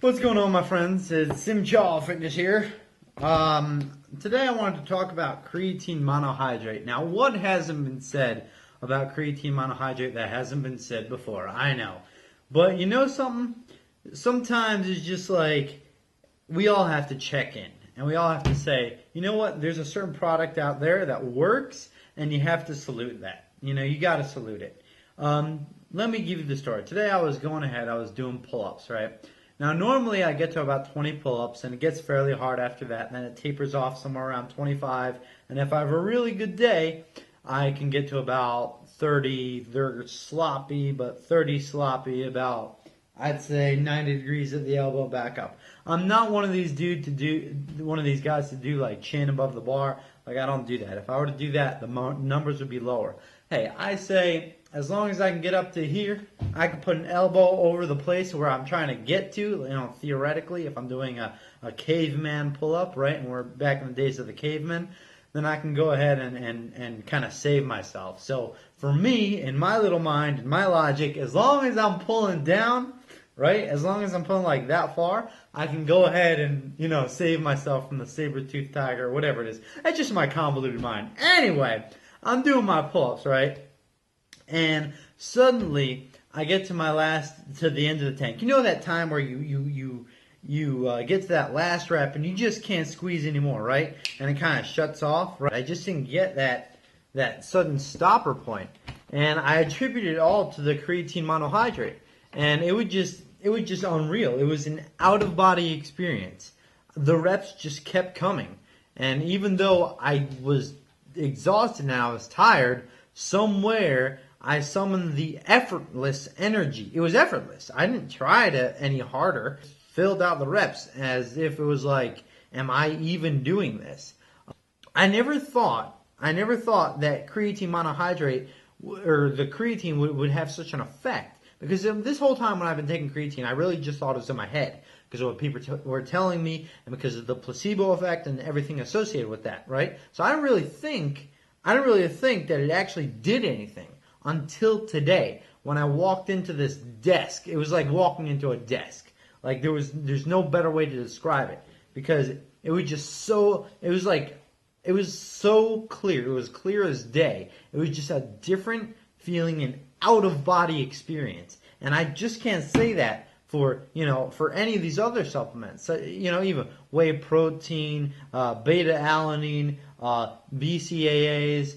What's going on, my friends? It's Sim Chaw Fitness here. Today I wanted to talk about creatine monohydrate. Now, what hasn't been said about creatine monohydrate that hasn't been said before? I know. But you know something? Sometimes it's just like we all have to check in. And we all have to say, you know what? There's a certain product out there that works, and you have to salute that. You know, you got to salute it. Let me give you the story. Today I was going ahead. I was doing pull-ups, right? Now, normally I get to about 20 pull-ups, and it gets fairly hard after that, and then it tapers off somewhere around 25. And if I have a really good day, I can get to about 30. They're sloppy, but 30 sloppy, about, I'd say, 90 degrees at the elbow back up. I'm not one of these guys to do like chin above the bar. Like, I don't do that. If I were to do that, the numbers would be lower. Hey, I say, as long as I can get up to here, I can put an elbow over the place where I'm trying to get to, you know, theoretically, if I'm doing a caveman pull-up, right, and we're back in the days of the cavemen, then I can go ahead and kind of save myself. So for me, in my little mind, in my logic, as long as I'm pulling down, right, as long as I'm pulling like that far, I can go ahead and, you know, save myself from the saber-toothed tiger or whatever it is. That's just my convoluted mind. Anyway, I'm doing my pull-ups, right? And suddenly, I get to the end of the tank. You know that time where you get to that last rep and you just can't squeeze anymore, right? And it kind of shuts off, right? I just didn't get that sudden stopper point. And I attribute it all to the creatine monohydrate. And it was just unreal. It was an out-of-body experience. The reps just kept coming. And even though I was exhausted and I was tired, somewhere I summoned the effortless energy. It was effortless. I didn't try any harder. Filled out the reps as if it was like, am I even doing this? I never thought that creatine monohydrate or the creatine would have such an effect. Because this whole time when I've been taking creatine, I really just thought it was in my head. Because of what people were telling me and because of the placebo effect and everything associated with that, right? So I didn't really think that it actually did anything until today when I walked into this desk. It was like walking into a desk. Like there's no better way to describe it because it was so clear. It was clear as day. It was just a different feeling and out of body experience. And I just can't say that for any of these other supplements. So, even whey protein, beta alanine, BCAAs,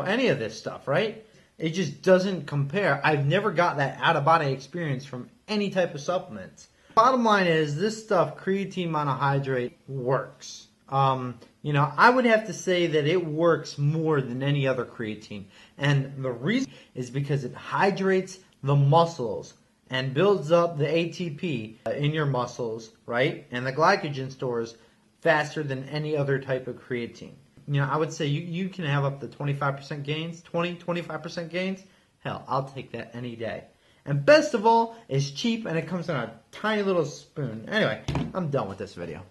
any of this stuff, right? It just doesn't compare. I've never got that out-of-body experience from any type of supplements. Bottom line is, this stuff, creatine monohydrate, works. I would have to say that it works more than any other creatine. And the reason is because it hydrates the muscles and builds up the ATP in your muscles, right? And the glycogen stores faster than any other type of creatine. I would say you can have up to 25% gains, 25% gains. Hell, I'll take that any day. And best of all, it's cheap and it comes in a tiny little spoon. Anyway, I'm done with this video.